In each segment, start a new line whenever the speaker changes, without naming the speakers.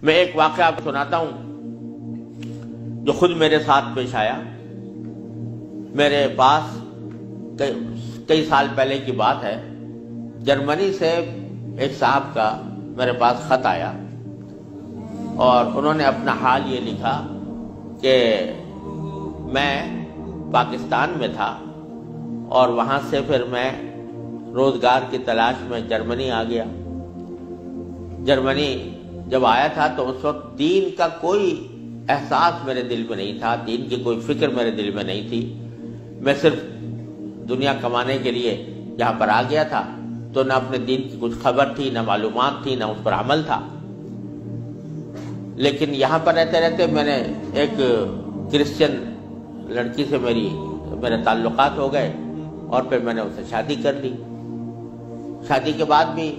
میں ایک واقعہ آپ کو سناتا ہوں جو خود میرے ساتھ پیش آیا. میرے پاس کئی سال پہلے کی بات ہے، جرمنی سے ایک صاحب کا میرے پاس خط آیا اور انہوں نے اپنا حال یہ لکھا کہ میں پاکستان میں تھا اور وہاں سے پھر میں روزگار کی تلاش میں جرمنی آ گیا. جرمنی جب آیا تھا تو اس وقت دین کا کوئی احساس میرے دل میں نہیں تھا، دین کی کوئی فکر میرے دل میں نہیں تھی. میں صرف دنیا کمانے کے لیے یہاں پر آ گیا تھا، تو نہ اپنے دین کی کچھ خبر تھی، نہ معلومات تھی، نہ اس پر عمل تھا. لیکن یہاں پر رہتے رہتے میں نے ایک کرسچن لڑکی سے میرے تعلقات ہو گئے اور پھر میں نے اسے شادی کر لی. شادی کے بعد بھی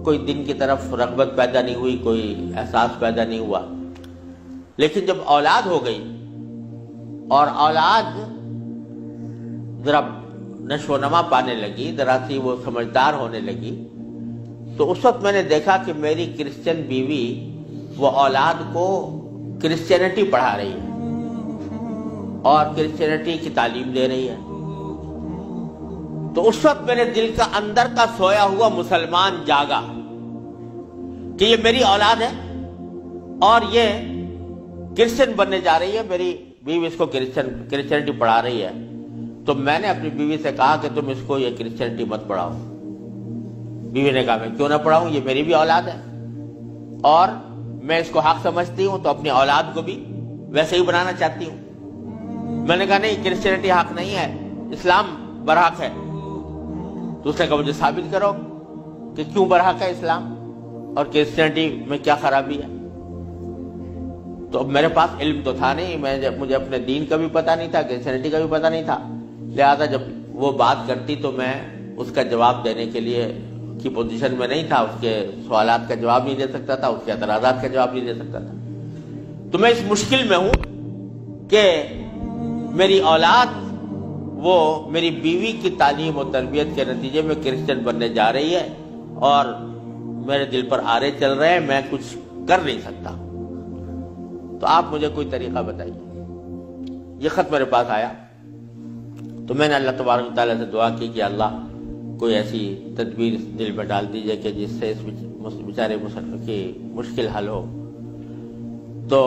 کوئی دین کی طرف رغبت پیدا نہیں ہوئی، کوئی احساس پیدا نہیں ہوا. لیکن جب اولاد ہو گئی اور اولاد ذرا نشو و نما پانے لگی، ذرا سی وہ سمجھدار ہونے لگی، تو اس وقت میں نے دیکھا کہ میری کرسچن بیوی وہ اولاد کو کرسچینٹی پڑھا رہی ہے اور کرسچینٹی کی تعلیم دے رہی ہے. تو اس وقت میرے دل کا اندر کا سویا ہوا مسلمان جاگا کہ یہ میری اولاد ہے اور یہ کرسچن بننے جا رہی ہے، میری بیوی اس کو کرسچینٹی پڑھا رہی ہے. تو میں نے اپنی بیوی سے کہا کہ تم اس کو یہ کرسچینٹی مت پڑھاؤ. بیوی نے کہا میں کیوں نہ پڑھاؤں، یہ میری بھی اولاد ہے اور میں اس کو حق سمجھتی ہوں، تو اپنی اولاد کو بھی ویسے ہی بنانا چاہتی ہوں. میں نے کہا نہیں، کرسچینٹی حق نہیں ہے، اسلام برحق ہے. تو اس نے کہا مجھے ثابت کرو کہ کیوں برحق ہے اسلام اور کرسچینٹی میں کیا خرابی ہے. تو اب میرے پاس علم تو تھا نہیں، مجھے اپنے دین کا بھی پتہ نہیں تھا، کرسچینٹی کا بھی پتہ نہیں تھا. لہذا جب وہ بات کرتی تو میں اس کا جواب دینے کے لیے کی پوزیشن میں نہیں تھا، اس کے سوالات کا جواب نہیں دے سکتا تھا، اس کے اعتراضات کا جواب نہیں دے سکتا تھا. تو میں اس مشکل میں ہوں کہ میری اولاد وہ میری بیوی کی تعلیم و تربیت کے نتیجے میں کرسچن بننے جا رہی ہے اور میرے دل پر آرے چل رہے ہیں، میں کچھ کر نہیں سکتا. تو آپ مجھے کوئی طریقہ بتائیے. یہ خط میرے پاس آیا تو میں نے اللہ تبارک و تعالیٰ سے دعا کی کہ اللہ کوئی ایسی تدبیر دل میں ڈال دیجئے کہ جس سے اس بیچارے مسلمان کی مشکل حل ہو. تو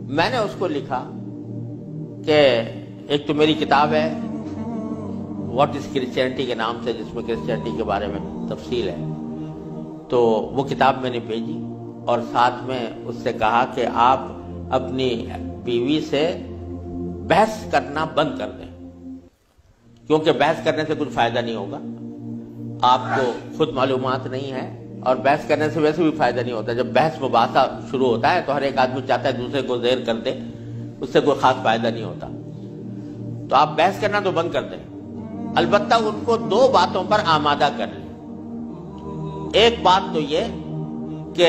میں نے اس کو لکھا کہ ایک تو میری کتاب ہے واٹ از کرسچینٹی کے نام سے، جس میں کرسچینٹی کے بارے میں تفصیل ہے. تو وہ کتاب میں نے بھیجی اور ساتھ میں اس سے کہا کہ آپ اپنی بیوی سے بحث کرنا بند کر دیں، کیونکہ بحث کرنے سے کچھ فائدہ نہیں ہوگا. آپ کو خود معلومات نہیں ہے اور بحث کرنے سے ویسے بھی فائدہ نہیں ہوتا. جب بحث مباحثہ شروع ہوتا ہے تو ہر ایک آدمی چاہتا ہے دوسرے کو زیر کر دے، اس سے کوئی خاص فائدہ نہیں ہوتا. تو آپ بحث کرنا تو بند کر دیں، البتہ ان کو دو باتوں پر آمادہ کر لیں. ایک بات تو یہ کہ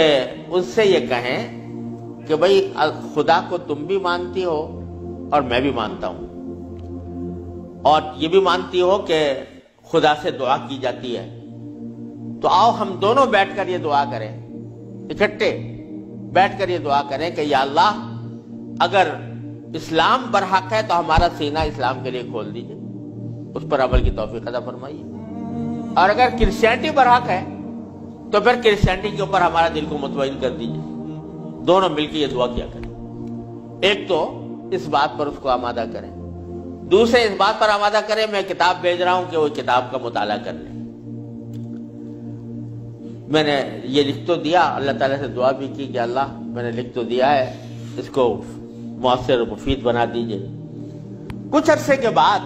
اس سے یہ کہیں کہ بھئی خدا کو تم بھی مانتی ہو اور میں بھی مانتا ہوں، اور یہ بھی مانتی ہو کہ خدا سے دعا کی جاتی ہے. تو آؤ ہم دونوں بیٹھ کر یہ دعا کریں، اکٹھے بیٹھ کر یہ دعا کریں کہ یا اللہ اگر اسلام برحق ہے تو ہمارا سینہ اسلام کے لیے کھول دیجئے، اس پر عمل کی توفیق عطا فرمائیے. اور اگر کرسچینٹی برحق ہے تو پھر کرسچینٹی کے اوپر ہمارا دل کو مطمئن کر دیجئے. دونوں مل کے یہ دعا کیا کریں. ایک تو اس بات پر اس کو آمادہ کریں، دوسرے اس بات پر آمادہ کریں میں کتاب بھیج رہا ہوں کہ وہ کتاب کا مطالعہ کر لیں. میں نے یہ لکھ تو دیا، اللہ تعالیٰ سے دعا بھی کی کہ اللہ میں نے لکھ تو دیا ہے، اس کو مؤثر و مفید بنا دیجئے. کچھ عرصے کے بعد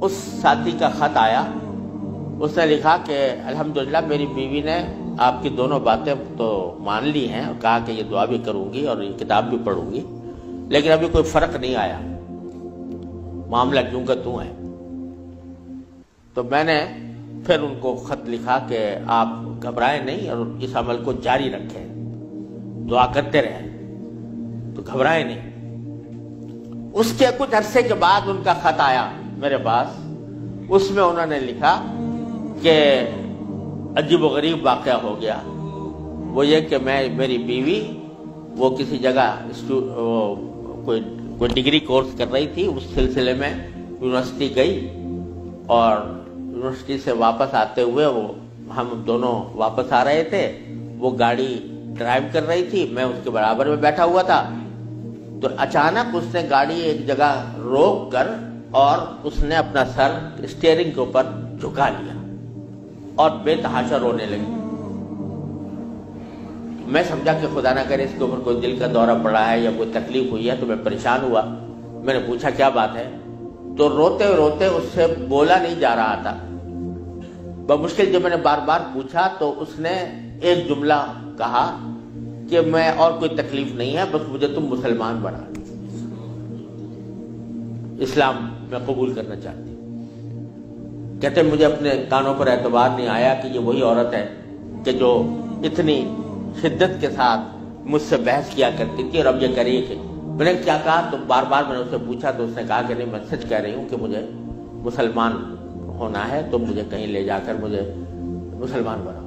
اس ساتھی کا خط آیا. اس نے لکھا کہ الحمدللہ میری بیوی نے آپ کی دونوں باتیں تو مان لی ہیں اور کہا کہ یہ دعا بھی کروں گی اور یہ کتاب بھی پڑھوں گی، لیکن ابھی کوئی فرق نہیں آیا، معاملہ کیوں کا توں ہے. تو میں نے پھر ان کو خط لکھا کہ آپ گھبرائیں نہیں اور اس عمل کو جاری رکھیں، دعا کرتے رہیں، تو گھبرائیں نہیں. اس کے کچھ عرصے کے بعد ان کا خط آیا میرے پاس. اس میں انہوں نے لکھا کہ عجیب و غریب واقعہ ہو گیا. وہ یہ کہ میری بیوی وہ کسی جگہ کوئی ڈگری کورس کر رہی تھی، اس سلسلے میں یونیورسٹی گئی، اور یونیورسٹی سے واپس آتے ہوئے ہم دونوں واپس آ رہے تھے، وہ گاڑی ڈرائیو کر رہی تھی، میں اس کے برابر میں بیٹھا ہوا تھا، تو اچانک اس نے گاڑی ایک جگہ روک کر اور اس نے اپنا سر اسٹیئرنگ کے اوپر جھکا لیا اور بے تحاشا رونے لگی۔ میں سمجھا کہ خدا نہ کرے اس کے اوپر کوئی دل کا دورہ پڑا ہے یا کوئی تکلیف ہوئی ہے، تو میں پریشان ہوا۔ میں نے پوچھا کیا بات ہے، تو روتے روتے اس سے بولا نہیں جا رہا تھا۔ بمشکل جب میں نے بار بار پوچھا تو اس نے ایک جملہ کہا کہ میں اور کوئی تکلیف نہیں ہے، بس مجھے تم مسلمان بنا، اسلام میں قبول کرنا چاہتی ہوں۔ کہتے مجھے اپنے کانوں پر اعتبار نہیں آیا کہ یہ وہی عورت ہے کہ جو اتنی شدت کے ساتھ مجھ سے بحث کیا کرتی تھی، اور اب یہ کری کہ میں نے کیا کہا، تو بار بار میں نے اس سے پوچھا تو اس نے کہا کہ نہیں، میں سچ کہہ رہی ہوں کہ مجھے مسلمان ہونا ہے، تو مجھے کہیں لے جا کر مجھے مسلمان بناؤ۔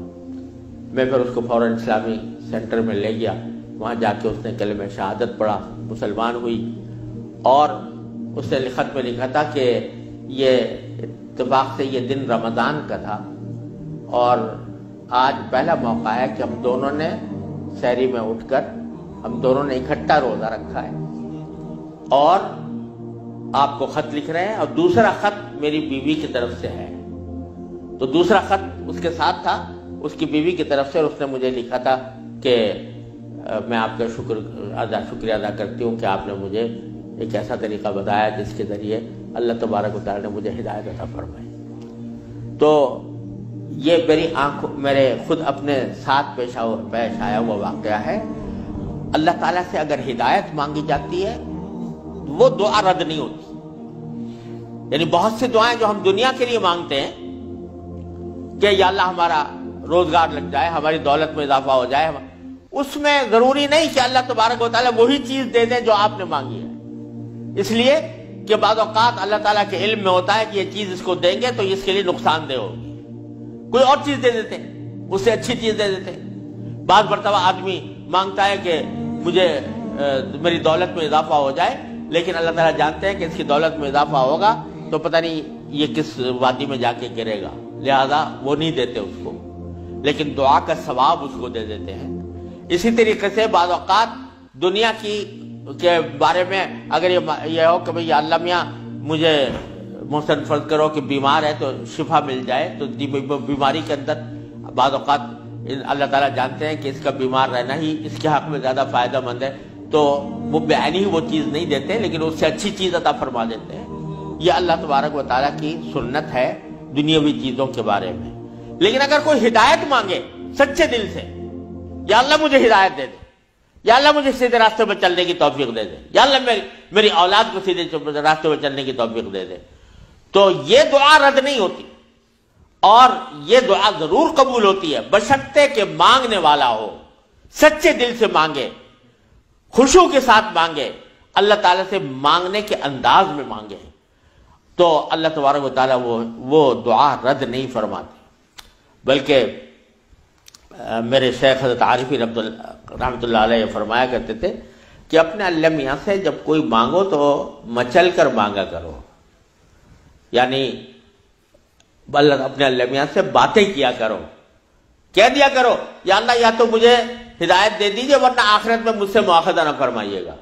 میں پھر اس کو فوراً اسلامی سینٹر میں لے گیا، وہاں جا کے اس نے کلمہ شہادت پڑھا، مسلمان ہوئی، اور اس نے خط میں لکھا تھا کہ یہ اتفاق سے یہ دن رمضان کا تھا، اور آج پہلا موقع ہے کہ ہم دونوں نے سحری میں اٹھ کر ہم دونوں نے اکٹھا روزہ رکھا ہے، اور آپ کو خط لکھ رہے ہیں، اور دوسرا خط میری بیوی کی طرف سے ہے۔ تو دوسرا خط اس کے ساتھ تھا اس کی بیوی کی طرف سے، اور اس نے مجھے لکھا تھا کہ میں آپ کا شکریہ ادا کرتی ہوں کہ آپ نے مجھے ایک ایسا طریقہ بتایا جس کے ذریعے اللہ تبارک و تعالی نے مجھے ہدایت عطا فرمائی۔ تو یہ میرے خود اپنے ساتھ پیش آیا ہوا واقعہ ہے۔ اللہ تعالیٰ سے اگر ہدایت مانگی جاتی ہے وہ دعا رد نہیں ہوتی۔ یعنی بہت سی دعائیں جو ہم دنیا کے لیے مانگتے ہیں کہ یا اللہ ہمارا روزگار لگ جائے، ہماری دولت میں اضافہ ہو جائے، اس میں ضروری نہیں کہ اللہ تبارک و تعالیٰ وہی چیز دے دیں جو آپ نے مانگی ہے، اس لیے کہ بعض اوقات اللہ تعالیٰ کے علم میں ہوتا ہے کہ یہ چیز اس کو دیں گے تو اس کے لیے نقصان دہ ہوگی، کوئی اور چیز دے دیتے ہیں، اس سے اچھی چیز دے دیتے ہیں۔ بعض مرتبہ آدمی مانگتا ہے کہ مجھے میری دولت میں اضافہ ہو جائے، لیکن اللہ تعالیٰ جانتے ہیں کہ اس کی دولت میں اضافہ ہوگا تو پتہ نہیں یہ کس وادی میں جا کے گرے گا، لہذا وہ نہیں دیتے اس کو، لیکن دعا کا ثواب اس کو دے دیتے ہیں۔ اسی طریقے سے بعض اوقات دنیا کے بارے میں اگر یہ ہو کہ بھئی اللہ میاں مجھے محسن فرض کرو کہ بیمار ہے تو شفا مل جائے، تو بیماری کے اندر بعض اوقات اللہ تعالیٰ جانتے ہیں کہ اس کا بیمار رہنا ہی اس کے حق میں زیادہ فائدہ مند ہے، تو وہ بعینی ہی وہ چیز نہیں دیتے، لیکن اس سے اچھی چیز عطا فرما دیتے ہیں۔ یہ اللہ تبارک و تعالیٰ کی سنت ہے دنیاوی چیزوں کے بارے میں۔ لیکن اگر کوئی ہدایت مانگے سچے دل سے، یا اللہ مجھے ہدایت دے دے، یا اللہ مجھے سیدھے راستے پر چلنے کی توفیق دے دے، یا اللہ میری اولاد کو سیدھے راستے پر چلنے کی توفیق دے دے، تو یہ دعا رد نہیں ہوتی، اور یہ دعا ضرور قبول ہوتی ہے بشرطے کہ مانگنے والا ہو، سچے دل سے مانگے، خشوع کے ساتھ مانگے، اللہ تعالیٰ سے مانگنے کے انداز میں مانگے، تو اللہ تبارک و تعالیٰ وہ دعا رد نہیں فرماتے۔ بلکہ میرے شیخ حضرت عارفی رحمۃ اللہ علیہ فرمایا کرتے تھے کہ اپنے اللہ میاں سے جب کوئی مانگو تو مچل کر مانگا کرو، یعنی اپنے اللہ میاں سے باتیں کیا کرو، کہہ دیا کرو یا اللہ یا تو مجھے ہدایت دے دیجئے ورنہ آخرت میں مجھ سے مواخذہ نہ فرمائیے گا،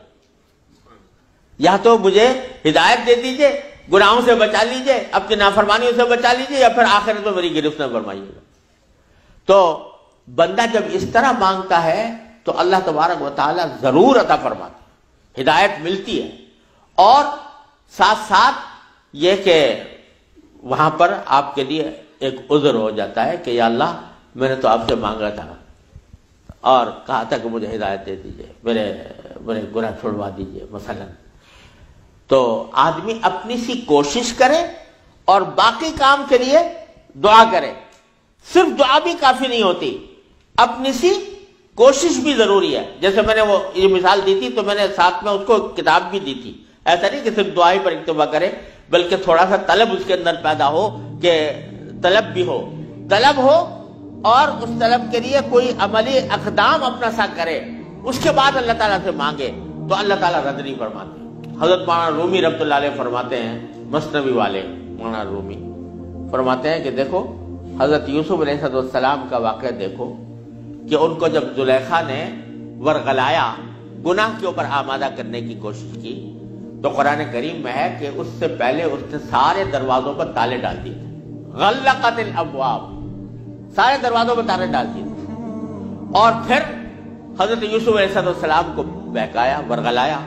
یا تو مجھے ہدایت دے دیجئے، گناہوں سے بچا لیجئے، اپنی نافرمانیوں سے بچا لیجئے، یا پھر آخرت میں میری گرفت نہ فرمائیے گا۔ تو بندہ جب اس طرح مانگتا ہے تو اللہ تبارک و تعالی ضرور عطا فرماتا ہے، ہدایت ملتی ہے، اور ساتھ ساتھ یہ کہ وہاں پر آپ کے لیے ایک عذر ہو جاتا ہے کہ یا اللہ میں نے تو آپ سے مانگا تھا اور کہا تھا کہ مجھے ہدایت دے دیجئے، میرے گناہ چھڑوا دیجئے مثلا۔ تو آدمی اپنی سی کوشش کرے اور باقی کام کے لیے دعا کرے، صرف دعا بھی کافی نہیں ہوتی، اپنی سی کوشش بھی ضروری ہے۔ جیسے میں نے وہ یہ مثال دی تھی تو میں نے ساتھ میں اس کو کتاب بھی دی تھی، ایسا نہیں کہ صرف دعا ہی پر اکتفا کرے، بلکہ تھوڑا سا طلب اس کے اندر پیدا ہو، کہ طلب بھی ہو، طلب ہو اور اس طلب کے لیے کوئی عملی اقدام اپنا سا کرے، اس کے بعد اللہ تعالیٰ سے مانگے تو اللہ تعالیٰ رد نہیں فرماتے۔ حضرت مولانا رومی رحمۃ اللہ علیہ فرماتے ہیں، مثنوی والے مولانا رومی فرماتے ہیں کہ دیکھو حضرت یوسف علیہ السلام کا واقعہ دیکھو کہ ان کو جب زلیخا نے ورغلایا، گناہ کے اوپر آمادہ کرنے کی کوشش کی، تو قرآن کریم میں ہے کہ اس سے پہلے اس نے سارے دروازوں پر تالے ڈال دیے تھے، غلقت الابواب، سارے دروازوں پر تالے ڈال دیے تھے، اور پھر حضرت یوسف علیہ السلام کو بہکایا، ورغلایا۔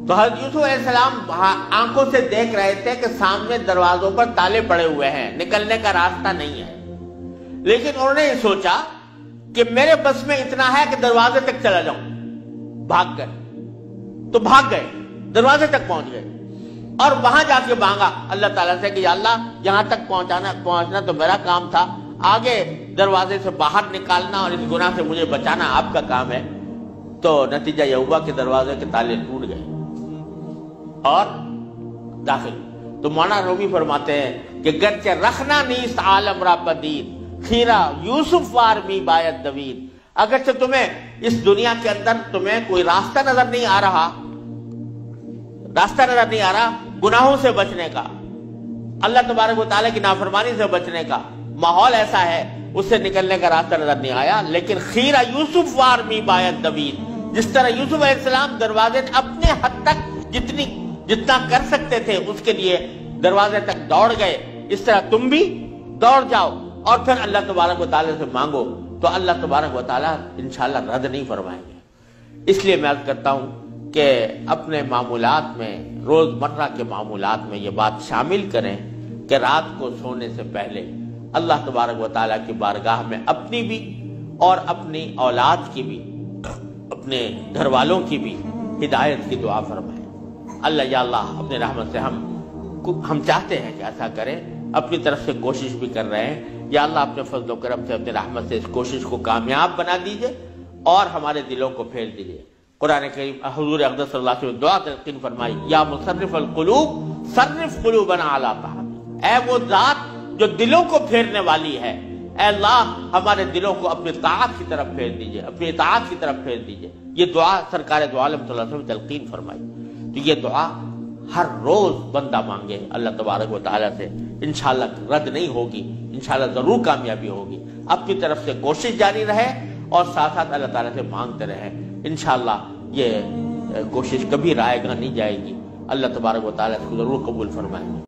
تو حضرت یوسف علیہ السلام آنکھوں سے دیکھ رہے تھے کہ سامنے دروازوں پر تالے پڑے ہوئے ہیں، نکلنے کا راستہ نہیں ہے، لیکن انہوں نے یہ سوچا کہ میرے بس میں اتنا ہے کہ دروازے تک چلا جاؤں، بھاگ گئے، تو بھاگ گئے، دروازے تک پہنچ گئے، اور وہاں جا کے مانگا اللہ تعالیٰ سے کہ یا اللہ یہاں تک پہنچنا تو میرا کام تھا، آگے دروازے سے باہر نکالنا اور اس گناہ سے مجھے بچانا آپ کا کام ہے۔ تو نتیجہ یہ ہوا کہ دروازے کے تالے ٹوٹ گئے اور داخل۔ تو مولانا رومی فرماتے ہیں کہ گرچہ رکھنا نیست عالم را پدید، خیرہ یوسف وار می باید دوید، اگرچہ تمہیں اس دنیا کے اندر تمہیں کوئی راستہ نظر نہیں آ رہا، گناہوں سے بچنے کا، اللہ تبارک و تعالیٰ کی نافرمانی سے بچنے کا ماحول ایسا ہے، اس سے نکلنے کا راستہ نظر نہیں آیا، لیکن خیرہ یوسف وار می باید دوید، جس طرح یوسف علیہ السلام دروازے اپنے حد تک جتنا کر سکتے تھے اس کے لیے دروازے تک دوڑ گئے، اس طرح تم بھی دوڑ جاؤ اور پھر اللہ تبارک و تعالیٰ سے مانگو تو اللہ تبارک و تعالیٰ انشاءاللہ رد نہیں فرمائیں گے۔ اس لیے میں عرض کرتا ہوں کہ اپنے معمولات میں، روزمرہ کے معمولات میں یہ بات شامل کریں کہ رات کو سونے سے پہلے اللہ تبارک و تعالیٰ کی بارگاہ میں اپنی بھی اور اپنی اولاد کی بھی، اپنے گھر والوں کی بھی ہدایت کی دعا فرمائیں۔ اللہ یا اللہ اپنے رحمت سے ہم چاہتے ہیں کہ ایسا کریں، اپنی طرف سے کوشش بھی کر رہے ہیں، یا اللہ اپنے فضل و کرم سے اپنے رحمت سے اس کوشش کو کامیاب بنا دیجئے اور ہمارے دلوں کو پھیر دیجئے۔ قرآن کریم حضور اقدس صلی اللہ علیہ وسلم دعا تلقین فرمائی، یا مصرف القلوب صرف قلوبنا علی طاعتک، اے وہ ذات جو دلوں کو پھیرنے والی ہے، اے اللہ ہمارے دلوں کو اپنی طاعت کی طرف پھیر دیجئے، اپنی اطاعت کی طرف پھیر دیجئے۔ یہ دعا سرکار دو عالم صلی اللہ علیہ وسلم تلقین فرمائی۔ تو یہ دعا ہر روز بندہ مانگے اللہ تبارک و تعالیٰ سے، انشاءاللہ رد نہیں ہوگی، انشاءاللہ ضرور کامیابی ہوگی۔ اپنی طرف سے کوشش جاری رہے اور ساتھ ساتھ اللہ تعالیٰ سے مانگتے رہے، انشاءاللہ یہ کوشش کبھی رائے گاہ نہیں جائے گی، اللہ تبارک و تعالیٰ اس کو ضرور قبول فرمائے۔